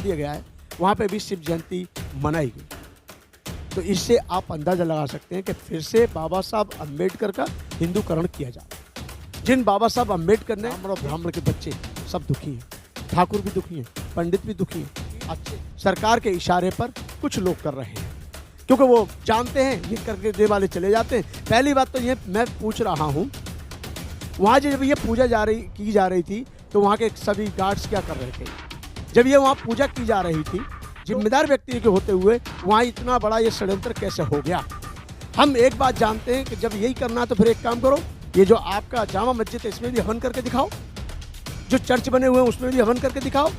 दिया गया है, वहाँ पे भी शिव जयंती मनाई गई। तो इससे आप अंदाज़ा लगा सकते हैं कि फिर से बाबा साहब अम्बेडकर का हिंदूकरण किया जा रहा है। जिन बाबा साहब अम्बेडकर ने, ब्राह्मण के बच्चे सब दुखी हैं, ठाकुर भी दुखी हैं, पंडित भी दुखी हैं। अच्छे सरकार के इशारे पर कुछ लोग कर रहे हैं, क्योंकि वो जानते हैं ये करके देने वाले चले जाते हैं। पहली बात तो ये मैं पूछ रहा हूँ, वहाँ जब ये पूजा की जा रही थी तो वहाँ के सभी गार्ड्स क्या कर रहे थे? जब ये वहाँ पूजा की जा रही थी, जिम्मेदार व्यक्ति के होते हुए वहाँ इतना बड़ा ये षड्यंत्र कैसे हो गया? हम एक बात जानते हैं कि जब यही करना है तो फिर एक काम करो, ये जो आपका जामा मस्जिद है इसमें भी हवन करके दिखाओ, जो चर्च बने हुए हैं उसमें भी हवन करके दिखाओ।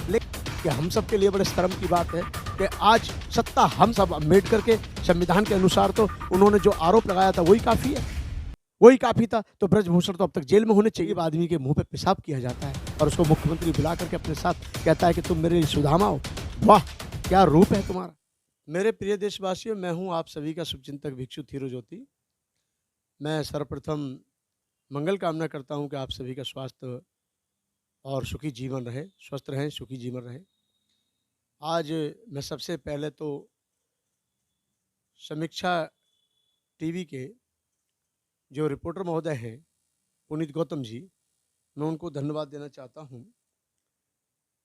लेकिन हम सब के लिए बड़े शर्म की बात है कि आज सत्ता हम सब अम्बेडकर के संविधान के अनुसार तो उन्होंने जो आरोप लगाया था वही काफ़ी है, वही काफ़ी था। तो ब्रजभूषण तो अब तक जेल में होने चाहिए। आदमी के मुंह पे पेशाब किया जाता है और उसको मुख्यमंत्री बुला करके अपने साथ कहता है कि तुम मेरे लिए सुदामा हो। वाह, क्या रूप है तुम्हारा। मेरे प्रिय देशवासियों, मैं हूं आप सभी का शुभचिंतक भिक्षु थीरो ज्योति। मैं सर्वप्रथम मंगल कामना करता हूं कि आप सभी का स्वास्थ्य और सुखी जीवन रहे, स्वस्थ रहें, सुखी जीवन रहे। आज मैं सबसे पहले तो समीक्षा टीवी के जो रिपोर्टर महोदय हैं पुनीत गौतम जी, मैं उनको धन्यवाद देना चाहता हूं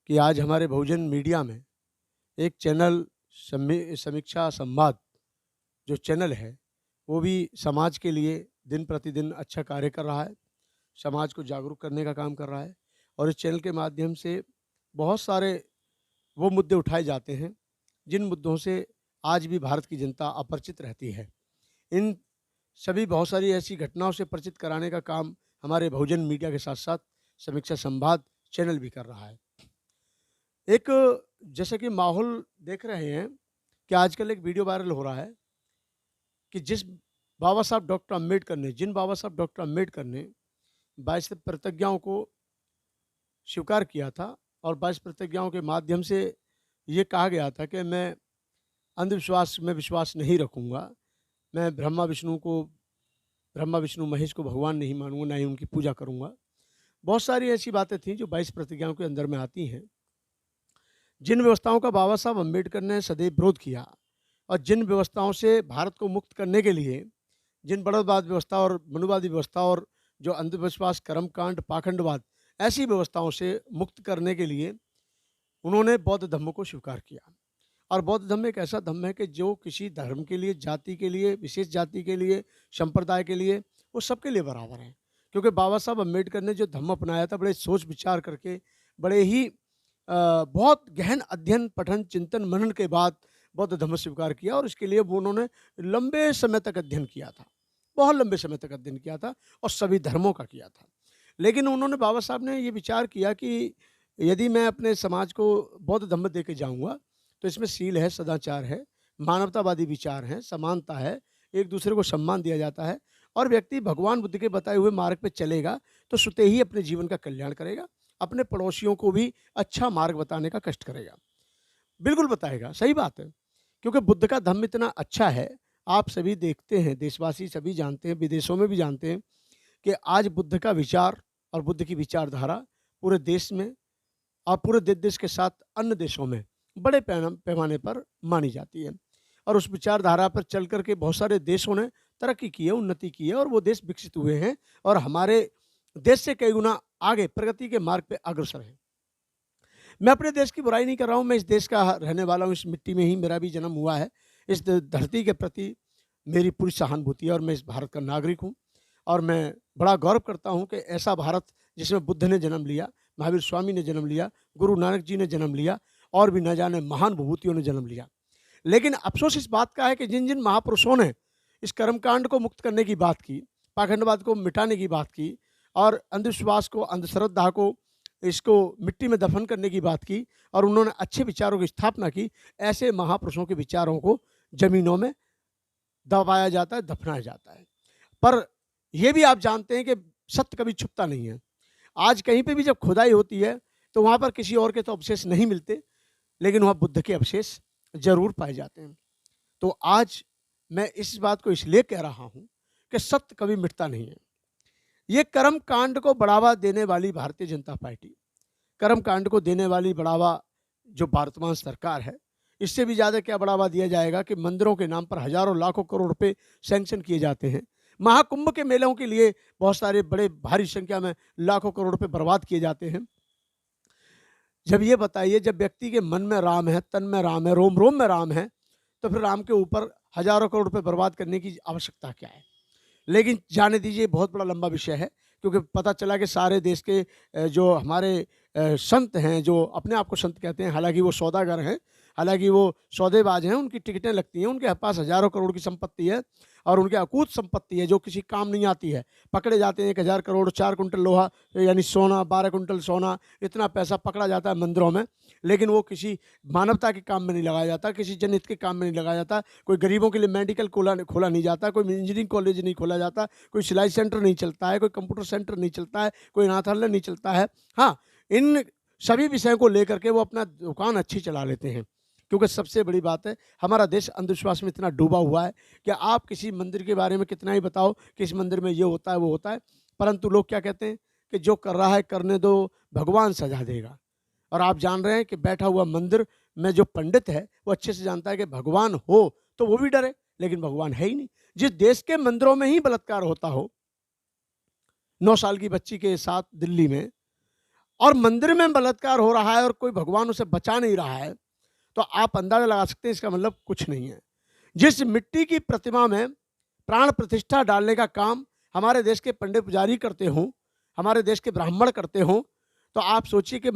कि आज हमारे बहुजन मीडिया में एक चैनल समीक्षा संवाद जो चैनल है वो भी समाज के लिए दिन प्रतिदिन अच्छा कार्य कर रहा है, समाज को जागरूक करने का काम कर रहा है। और इस चैनल के माध्यम से बहुत सारे वो मुद्दे उठाए जाते हैं जिन मुद्दों से आज भी भारत की जनता अपरिचित रहती है। इन सभी बहुत सारी ऐसी घटनाओं से परिचित कराने का काम हमारे बहुजन मीडिया के साथ साथ समीक्षा संवाद चैनल भी कर रहा है। एक जैसे कि माहौल देख रहे हैं कि आजकल एक वीडियो वायरल हो रहा है कि जिन बाबा साहब डॉक्टर अम्बेडकर ने 22 प्रतिज्ञाओं को स्वीकार किया था और 22 प्रतिज्ञाओं के माध्यम से ये कहा गया था कि मैं अंधविश्वास में विश्वास नहीं रखूँगा, मैं ब्रह्मा विष्णु महेश को भगवान नहीं मानूंगा, ना ही उनकी पूजा करूँगा। बहुत सारी ऐसी बातें थीं जो 22 प्रतिज्ञाओं के अंदर में आती हैं। जिन व्यवस्थाओं का बाबा साहब अम्बेडकर ने सदैव विरोध किया और जिन व्यवस्थाओं से भारत को मुक्त करने के लिए, जिन बड़ौदवाद व्यवस्था और मनुवादी व्यवस्था और जो अंधविश्वास, कर्मकांड, पाखंडवाद, ऐसी व्यवस्थाओं से मुक्त करने के लिए उन्होंने बौद्ध धर्म को स्वीकार किया। और बौद्ध धर्म एक ऐसा धर्म है कि जो किसी धर्म के लिए, जाति के लिए, विशेष जाति के लिए, संप्रदाय के लिए, वो सबके लिए बराबर है। क्योंकि बाबा साहब अम्बेडकर ने जो धर्म अपनाया था, बड़े सोच विचार करके, बड़े ही बहुत गहन अध्ययन, पठन, चिंतन, मनन के बाद बौद्ध धर्म स्वीकार किया। और इसके लिए वो उन्होंने लंबे समय तक अध्ययन किया था, बहुत लंबे समय तक अध्ययन किया था और सभी धर्मों का किया था। लेकिन उन्होंने, बाबा साहब ने ये विचार किया कि यदि मैं अपने समाज को बौद्ध धर्म दे के जाऊँगा तो इसमें शील है, सदाचार है, मानवतावादी विचार हैं, समानता है, एक दूसरे को सम्मान दिया जाता है और व्यक्ति भगवान बुद्ध के बताए हुए मार्ग पे चलेगा तो स्वतः ही अपने जीवन का कल्याण करेगा, अपने पड़ोसियों को भी अच्छा मार्ग बताने का कष्ट करेगा। बिल्कुल बताएगा, सही बात है। क्योंकि बुद्ध का धर्म इतना अच्छा है, आप सभी देखते हैं, देशवासी सभी जानते हैं, विदेशों में भी जानते हैं कि आज बुद्ध का विचार और बुद्ध की विचारधारा पूरे देश में और पूरे देश के साथ अन्य देशों में बड़े पैमाने पर मानी जाती है। और उस विचारधारा पर चल करके बहुत सारे देशों ने तरक्की की है, उन्नति की है और वो देश विकसित हुए हैं और हमारे देश से कई गुना आगे प्रगति के मार्ग पे अग्रसर है। मैं अपने देश की बुराई नहीं कर रहा हूँ, मैं इस देश का रहने वाला हूँ, इस मिट्टी में ही मेरा भी जन्म हुआ है, इस धरती के प्रति मेरी पूरी सहानुभूति है और मैं इस भारत का नागरिक हूँ। और मैं बड़ा गौरव करता हूँ कि ऐसा भारत जिसमें बुद्ध ने जन्म लिया, महावीर स्वामी ने जन्म लिया, गुरु नानक जी ने जन्म लिया और भी न जाने महान विभूतियों ने जन्म लिया। लेकिन अफसोस इस बात का है कि जिन जिन महापुरुषों ने इस कर्मकांड को मुक्त करने की बात की, पाखंडवाद को मिटाने की बात की और अंधविश्वास को, अंधश्रद्धा को, इसको मिट्टी में दफन करने की बात की और उन्होंने अच्छे विचारों की स्थापना की, ऐसे महापुरुषों के विचारों को जमीनों में दबाया जाता है, दफनाया जाता है। पर यह भी आप जानते हैं कि सत्य कभी छुपता नहीं है। आज कहीं पे भी जब खुदाई होती है तो वहाँ पर किसी और के तो अवशेष नहीं मिलते, लेकिन वहाँ बुद्ध के अवशेष जरूर पाए जाते हैं। तो आज मैं इस बात को इसलिए कह रहा हूँ कि सत्य कभी मिटता नहीं है। ये कर्म कांड को बढ़ावा देने वाली भारतीय जनता पार्टी, कर्म कांड को देने वाली बढ़ावा जो वर्तमान सरकार है, इससे भी ज़्यादा क्या बढ़ावा दिया जाएगा कि मंदिरों के नाम पर हजारों लाखों करोड़ रुपए सैंक्शन किए जाते हैं। महाकुंभ के मेलों के लिए बहुत सारे बड़े भारी संख्या में लाखों करोड़ रुपए बर्बाद किए जाते हैं। जब ये बताइए, जब व्यक्ति के मन में राम है, तन में राम है, रोम रोम में राम है, तो फिर राम के ऊपर हजारों करोड़ रुपए बर्बाद करने की आवश्यकता क्या है? लेकिन जाने दीजिए, बहुत बड़ा लंबा विषय है, क्योंकि पता चला कि सारे देश के जो हमारे संत हैं, जो अपने आप को संत कहते हैं, हालांकि वो सौदागर हैं, हालांकि वो सौदेबाज हैं, उनकी टिकटें लगती हैं, उनके पास हजारों करोड़ की संपत्ति है और उनके अकूत संपत्ति है जो किसी काम नहीं आती है। पकड़े जाते हैं 1000 करोड़, 4 कुंटल लोहा यानी सोना, 12 कुंटल सोना, इतना पैसा पकड़ा जाता है मंदिरों में, लेकिन वो किसी मानवता के काम में नहीं लगाया जाता, किसी जनहित के काम में नहीं लगाया जाता। कोई गरीबों के लिए मेडिकल खोला नहीं जाता, कोई इंजीनियरिंग कॉलेज नहीं खोला जाता, कोई सिलाई सेंटर नहीं चलता है, कोई कंप्यूटर सेंटर नहीं चलता है, कोई अनाथालय नहीं चलता है। हाँ, इन सभी विषयों को लेकर के वो अपना दुकान अच्छी चला लेते हैं, क्योंकि सबसे बड़ी बात है, हमारा देश अंधविश्वास में इतना डूबा हुआ है कि आप किसी मंदिर के बारे में कितना ही बताओ कि इस मंदिर में ये होता है, वो होता है, परंतु लोग क्या कहते हैं कि जो कर रहा है करने दो, भगवान सजा देगा। और आप जान रहे हैं कि बैठा हुआ मंदिर में जो पंडित है वो अच्छे से जानता है कि भगवान हो तो वो भी डरे, लेकिन भगवान है ही नहीं। जिस देश के मंदिरों में ही बलात्कार होता हो 9 साल की बच्ची के साथ दिल्ली में, और मंदिर में बलात्कार हो रहा है और कोई भगवान उसे बचा नहीं रहा है, तो आप अंदाजा लगा सकते हैं इसका मतलब कुछ नहीं है। जिस मिट्टी की प्रतिमा में प्राण प्रतिष्ठा डालने का काम हमारे देश के पंडित पुजारी करते हों, हमारे देश के ब्राह्मण करते हों, तो आप सोचिए कि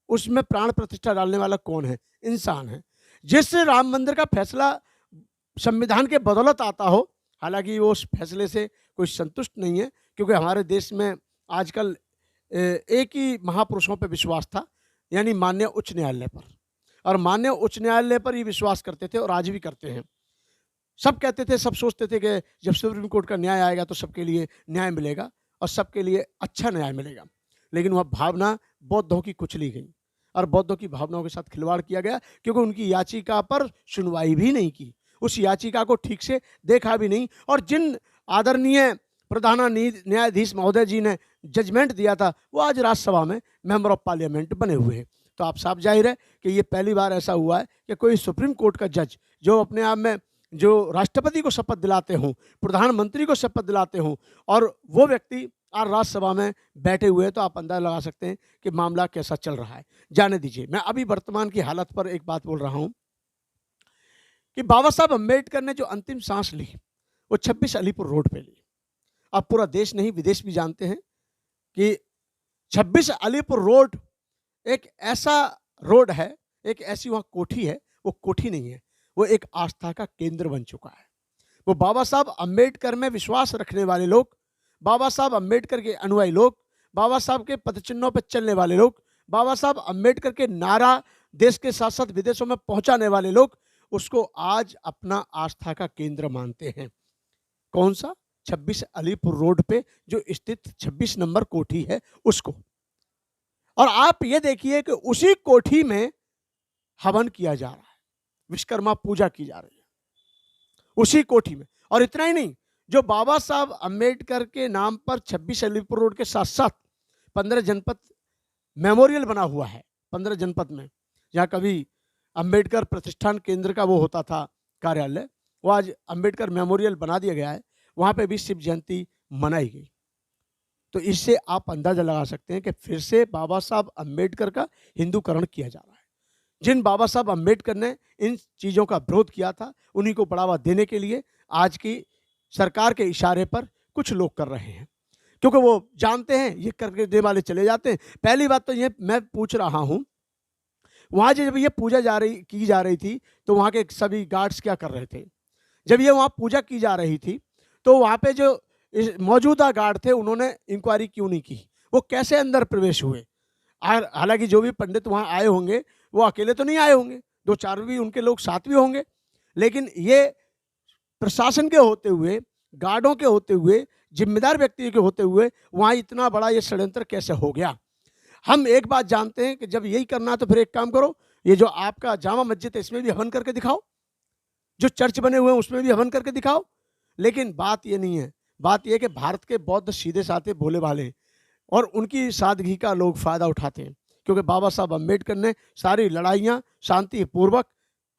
उसमें प्राण प्रतिष्ठा डालने वाला कौन है? इंसान है। जिस राम मंदिर का फैसला संविधान के बदौलत आता हो, हालांकि वो उस फैसले से कोई संतुष्ट नहीं है, क्योंकि हमारे देश में आजकल एक ही महापुरुषों पर विश्वास था, यानी माननीय उच्च न्यायालय पर, और माननीय उच्च न्यायालय पर ही विश्वास करते थे और आज भी करते हैं। सब कहते थे, सब सोचते थे कि जब सुप्रीम कोर्ट का न्याय आएगा तो सबके लिए न्याय मिलेगा और सबके लिए अच्छा न्याय मिलेगा, लेकिन वह भावना बौद्धों की कुचली गई और बौद्धों की भावनाओं के साथ खिलवाड़ किया गया, क्योंकि उनकी याचिका पर सुनवाई भी नहीं की, उस याचिका को ठीक से देखा भी नहीं। और जिन आदरणीय प्रधान न्यायाधीश महोदय जी ने जजमेंट दिया था, वो आज राज्यसभा में मेंबर ऑफ पार्लियामेंट बने हुए हैं। तो आप साफ जाहिर है कि ये पहली बार ऐसा हुआ है कि कोई सुप्रीम कोर्ट का जज, जो अपने आप में जो राष्ट्रपति को शपथ दिलाते हों, प्रधानमंत्री को शपथ दिलाते हों, और वो व्यक्ति आज राज्यसभा में बैठे हुए हैं, तो आप अंदाजा लगा सकते हैं कि मामला कैसा चल रहा है। जाने दीजिए, मैं अभी वर्तमान की हालत पर एक बात बोल रहा हूं कि बाबा साहब अम्बेडकर ने जो अंतिम सांस ली वो 26 अलीपुर रोड पे ली। अब पूरा देश नहीं, विदेश भी जानते हैं कि 26 अलीपुर रोड एक ऐसा रोड है, एक ऐसी वहाँ कोठी है, वो कोठी नहीं है, वो एक आस्था का केंद्र बन चुका है। वो बाबा साहब अम्बेडकर में विश्वास रखने वाले लोग, बाबा साहब अम्बेडकर के अनुयायी लोग, बाबा साहब के पदचिन्हों पर चलने वाले लोग, बाबा साहब अम्बेडकर के नारा देश के साथ साथ विदेशों में पहुंचाने वाले लोग उसको आज अपना आस्था का केंद्र मानते हैं। कौन सा? 26 अलीपुर रोड पे जो स्थित 26 नंबर कोठी है उसको। और आप ये देखिए कि उसी कोठी में हवन किया जा रहा है, विश्वकर्मा पूजा की जा रही है उसी कोठी में। और इतना ही नहीं, जो बाबा साहब अम्बेडकर के नाम पर 26 अलीपुर रोड के साथ साथ 15 जनपद मेमोरियल बना हुआ है, 15 जनपद में, जहाँ कभी अम्बेडकर प्रतिष्ठान केंद्र का वो होता था कार्यालय, वो आज अम्बेडकर मेमोरियल बना दिया गया है, वहाँ पे भी शिव जयंती मनाई गई। तो इससे आप अंदाजा लगा सकते हैं कि फिर से बाबा साहब अम्बेडकर का हिंदूकरण किया जा रहा है। जिन बाबा साहब अम्बेडकर ने इन चीज़ों का विरोध किया था, उन्हीं को बढ़ावा देने के लिए आज की सरकार के इशारे पर कुछ लोग कर रहे हैं, क्योंकि वो जानते हैं ये करके देने वाले चले जाते हैं। पहली बात तो ये मैं पूछ रहा हूँ, वहाँ जब ये पूजा की जा रही थी तो वहाँ के सभी गार्ड्स क्या कर रहे थे? जब ये वहाँ पूजा की जा रही थी तो वहाँ पे जो मौजूदा गार्ड थे उन्होंने इंक्वायरी क्यों नहीं की? वो कैसे अंदर प्रवेश हुए? हालांकि जो भी पंडित वहाँ आए होंगे वो अकेले तो नहीं आए होंगे, 2-4 भी उनके लोग साथ भी होंगे, लेकिन ये प्रशासन के होते हुए, गार्डों के होते हुए, जिम्मेदार व्यक्ति के होते हुए वहाँ इतना बड़ा ये षड्यंत्र कैसे हो गया? हम एक बात जानते हैं कि जब यही करना तो फिर एक काम करो, ये जो आपका जामा मस्जिद है इसमें भी हवन करके दिखाओ, जो चर्च बने हुए हैं उसमें भी हवन करके दिखाओ। लेकिन बात ये नहीं है, बात यह कि भारत के बौद्ध सीधे साधे भोले भाले हैं और उनकी सादगी का लोग फ़ायदा उठाते हैं। क्योंकि बाबा साहब अम्बेडकर ने सारी लड़ाइयाँ शांतिपूर्वक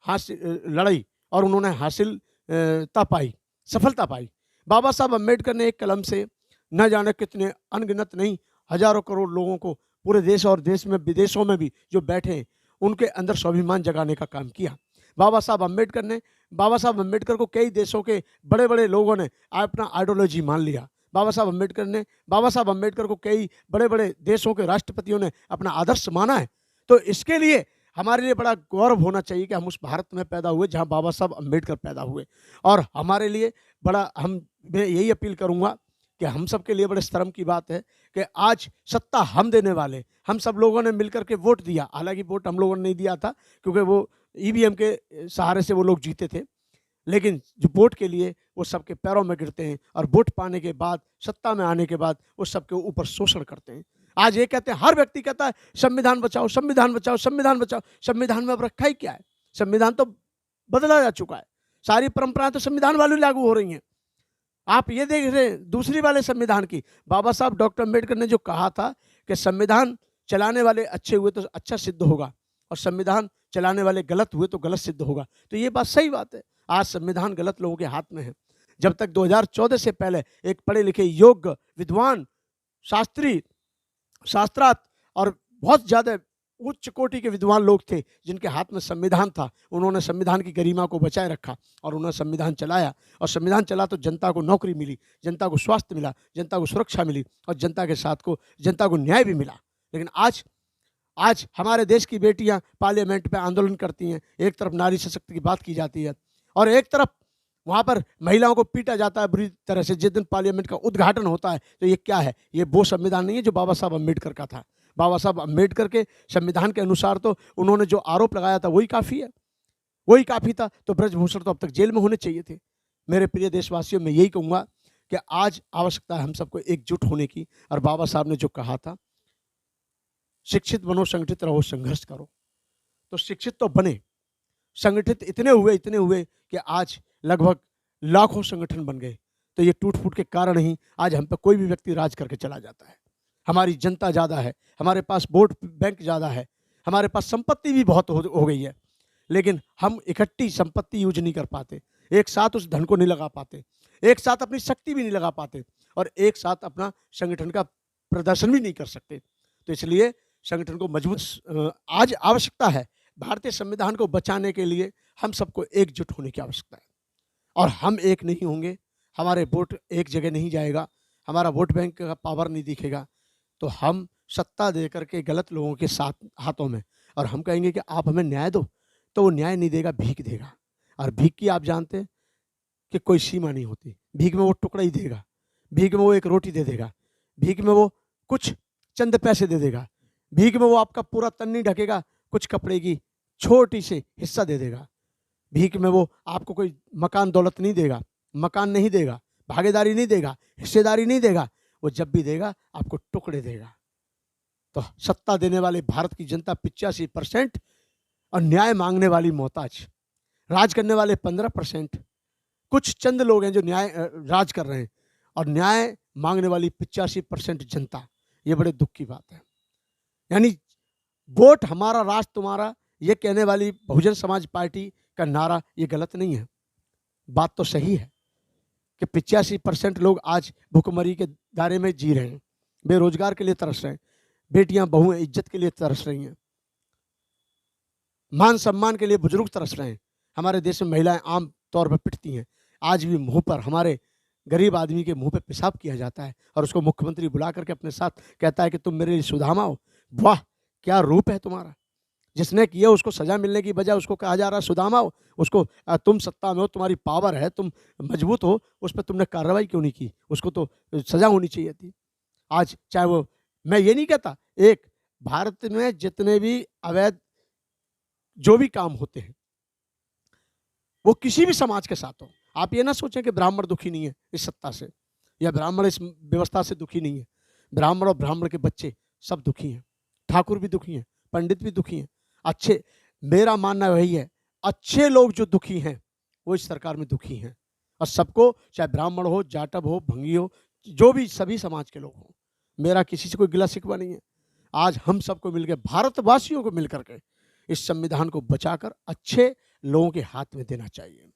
लड़ाई और उन्होंने हासिलता पाई, सफलता पाई। बाबा साहब अम्बेडकर ने एक कलम से न जाने कितने अनगिनत नहीं हजारों करोड़ लोगों को पूरे देश और देश में विदेशों में भी जो बैठे हैं उनके अंदर स्वाभिमान जगाने का काम किया। बाबा साहब अम्बेडकर को कई देशों के बड़े बड़े लोगों ने अपना आइडियोलॉजी मान लिया। बाबा साहब अम्बेडकर को कई बड़े बड़े देशों के राष्ट्रपतियों ने अपना आदर्श माना है। तो इसके लिए हमारे लिए बड़ा गौरव होना चाहिए कि हम उस भारत में पैदा हुए जहां बाबा साहब अम्बेडकर पैदा हुए। और हमारे लिए मैं यही अपील करूंगा कि हम सब के लिए बड़े शर्म की बात है कि आज सत्ता हम देने वाले, हम सब लोगों ने मिलकर के वोट दिया। हालांकि वोट हम लोगों ने नहीं दिया था क्योंकि वो ईवीएम के सहारे से वो लोग जीते थे, लेकिन जो वोट के लिए वो सबके पैरों में गिरते हैं और वोट पाने के बाद, सत्ता में आने के बाद वो सबके ऊपर शोषण करते हैं। आज ये कहते हैं, हर व्यक्ति कहता है संविधान बचाओ, संविधान बचाओ, संविधान बचाओ। संविधान में अब रखा ही क्या है? संविधान तो बदला जा चुका है, सारी परंपराएं तो संविधान वाली लागू हो रही हैं। आप ये देख रहे हैं दूसरी वाले संविधान की, बाबा साहब डॉक्टर अम्बेडकर ने जो कहा था कि संविधान चलाने वाले अच्छे हुए तो अच्छा सिद्ध होगा और संविधान चलाने वाले गलत हुए तो गलत सिद्ध होगा। तो ये बात सही बात है। आज संविधान गलत लोगों के हाथ में है। जब तक 2014 से पहले एक पढ़े लिखे योग्य विद्वान शास्त्रार्थ और बहुत ज़्यादा उच्च कोटि के विद्वान लोग थे जिनके हाथ में संविधान था, उन्होंने संविधान की गरिमा को बचाए रखा और उन्होंने संविधान चलाया। और संविधान चला तो जनता को नौकरी मिली, जनता को स्वास्थ्य मिला, जनता को सुरक्षा मिली और जनता को न्याय भी मिला। लेकिन आज हमारे देश की बेटियां पार्लियामेंट पे आंदोलन करती हैं। एक तरफ नारी सशक्ति की बात की जाती है और एक तरफ वहाँ पर महिलाओं को पीटा जाता है बुरी तरह से। जिस दिन पार्लियामेंट का उद्घाटन होता है तो ये क्या है? ये वो संविधान नहीं है जो बाबा साहब अम्बेडकर का था। बाबा साहब अम्बेडकर के संविधान के अनुसार तो उन्होंने जो आरोप लगाया था वही काफ़ी है, वही काफ़ी था। तो ब्रजभूषण तो अब तक जेल में होने चाहिए थे। मेरे प्रिय देशवासियों, मैं यही कहूँगा कि आज आवश्यकता है हम सबको एकजुट होने की। और बाबा साहब ने जो कहा था, शिक्षित बनो, संगठित रहो, संघर्ष करो। तो शिक्षित तो बने, संगठित इतने हुए कि आज लगभग लाखों संगठन बन गए। तो ये टूट फूट के कारण ही आज हम पे कोई भी व्यक्ति राज करके चला जाता है। हमारी जनता ज़्यादा है, हमारे पास वोट बैंक ज़्यादा है, हमारे पास संपत्ति भी बहुत हो गई है, लेकिन हम इकट्ठी संपत्ति यूज नहीं कर पाते, एक साथ उस धन को नहीं लगा पाते, एक साथ अपनी शक्ति भी नहीं लगा पाते और एक साथ अपना संगठन का प्रदर्शन भी नहीं कर सकते। तो इसलिए संगठन को मजबूत आज आवश्यकता है। भारतीय संविधान को बचाने के लिए हम सबको एकजुट होने की आवश्यकता है। और हम एक नहीं होंगे, हमारे वोट एक जगह नहीं जाएगा, हमारा वोट बैंक का पावर नहीं दिखेगा, तो हम सत्ता दे करके गलत लोगों के साथ हाथों में और हम कहेंगे कि आप हमें न्याय दो, तो वो न्याय नहीं देगा, भीख देगा। और भीख की आप जानते हैं कि कोई सीमा नहीं होती। भीख में वो टुकड़ा ही देगा, भीख में वो एक रोटी दे देगा, भीख में वो कुछ चंद पैसे दे देगा, भीख में वो आपका पूरा तन नहीं ढकेगा, कुछ कपड़े की छोटी सी हिस्सा दे देगा। भीख में वो आपको कोई मकान दौलत नहीं देगा, मकान नहीं देगा, भागीदारी नहीं देगा, हिस्सेदारी नहीं देगा। वो जब भी देगा आपको टुकड़े देगा। तो सत्ता देने वाले भारत की जनता 85% और न्याय मांगने वाली मोहताज, राज करने वाले 15%, कुछ चंद लोग हैं जो राज कर रहे हैं और न्याय मांगने वाली 85% जनता। ये बड़े दुख की बात है। यानी वोट हमारा, राज तुम्हारा, ये कहने वाली बहुजन समाज पार्टी का नारा ये गलत नहीं है। बात तो सही है कि 85% लोग आज भुखमरी के दायरे में जी रहे हैं, बेरोजगार के लिए तरस रहे हैं, बेटियां बहुएं इज्जत के लिए तरस रही हैं, मान सम्मान के लिए बुजुर्ग तरस रहे हैं। हमारे देश में महिलाएं आम तौर पर पिटती हैं। आज भी मुंह पर, हमारे गरीब आदमी के मुंह पे पेशाब किया जाता है और उसको मुख्यमंत्री बुला करके अपने साथ कहता है कि तुम मेरे लिए सुदामा हो। वाह, क्या रूप है तुम्हारा। जिसने किया उसको सजा मिलने की बजाय उसको कहा जा रहा है सुदामा हो। उसको तुम सत्ता में हो, तुम्हारी पावर है, तुम मजबूत हो, उस पर तुमने कार्रवाई क्यों नहीं की? उसको तो सजा होनी चाहिए थी। आज चाहे वो, मैं ये नहीं कहता, एक भारत में जितने भी अवैध जो भी काम होते हैं वो किसी भी समाज के साथ हो। आप ये ना सोचें कि ब्राह्मण दुखी नहीं है इस सत्ता से या ब्राह्मण इस व्यवस्था से दुखी नहीं है। ब्राह्मण और ब्राह्मण के बच्चे सब दुखी हैं, ठाकुर भी दुखी हैं, पंडित भी दुखी हैं। अच्छे, मेरा मानना वही है, अच्छे लोग जो दुखी हैं वो इस सरकार में दुखी हैं। और सबको, चाहे ब्राह्मण हो, जाटव हो, भंगी हो, जो भी, सभी समाज के लोग हों, मेरा किसी से कोई गिला शिकवा नहीं है। आज हम सबको मिलकर, भारतवासियों को मिलकर के इस संविधान को बचाकर अच्छे लोगों के हाथ में देना चाहिए।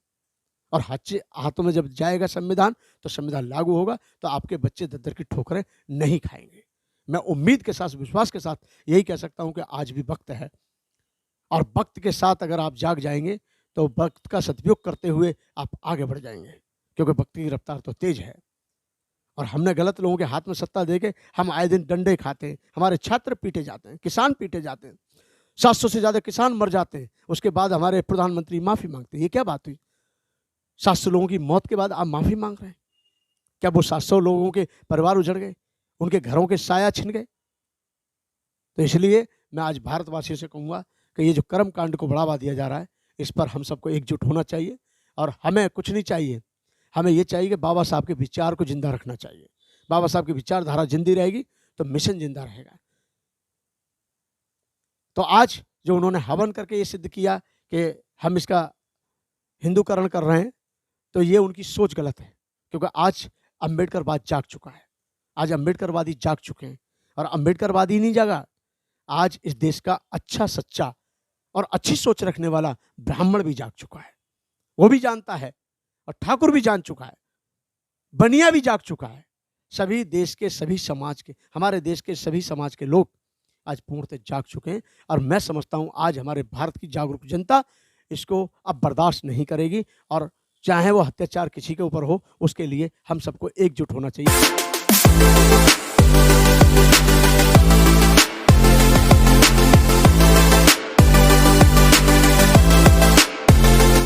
और अच्छे हाथों में जब जाएगा संविधान, तो संविधान लागू होगा, तो आपके बच्चे दर की ठोकरें नहीं खाएंगे। मैं उम्मीद के साथ, विश्वास के साथ यही कह सकता हूं कि आज भी वक्त है, और वक्त के साथ अगर आप जाग जाएंगे तो वक्त का सदुपयोग करते हुए आप आगे बढ़ जाएंगे, क्योंकि वक्त की रफ्तार तो तेज है। और हमने गलत लोगों के हाथ में सत्ता देके हम आए दिन डंडे खाते हैं, हमारे छात्र पीटे जाते हैं, किसान पीटे जाते हैं, 700 से ज़्यादा किसान मर जाते हैं, उसके बाद हमारे प्रधानमंत्री माफ़ी मांगते हैं। ये क्या बात हुई? 700 लोगों की मौत के बाद आप माफ़ी मांग रहे हैं? क्या वो 700 लोगों के परिवार उजड़ गए, उनके घरों के साया छिन गए? तो इसलिए मैं आज भारतवासियों से कहूँगा कि ये जो कर्म कांड को बढ़ावा दिया जा रहा है, इस पर हम सबको एकजुट होना चाहिए। और हमें कुछ नहीं चाहिए, हमें ये चाहिए कि बाबा साहब के विचार को जिंदा रखना चाहिए। बाबा साहब की विचारधारा जिंदी रहेगी तो मिशन जिंदा रहेगा। तो आज जो उन्होंने हवन करके ये सिद्ध किया कि हम इसका हिंदूकरण कर रहे हैं, तो ये उनकी सोच गलत है, क्योंकि आज अम्बेडकरवाद जाग चुका है, आज अम्बेडकरवादी जाग चुके हैं। और अम्बेडकरवादी नहीं जागा, आज इस देश का अच्छा, सच्चा और अच्छी सोच रखने वाला ब्राह्मण भी जाग चुका है। वो भी जानता है, और ठाकुर भी जान चुका है, बनिया भी जाग चुका है। सभी देश के, सभी समाज के, हमारे देश के सभी समाज के लोग आज पूर्णतः जाग चुके हैं। और मैं समझता हूं आज हमारे भारत की जागरूक जनता इसको अब बर्दाश्त नहीं करेगी, और चाहे वो अत्याचार किसी के ऊपर हो, उसके लिए हम सबको एकजुट होना चाहिए।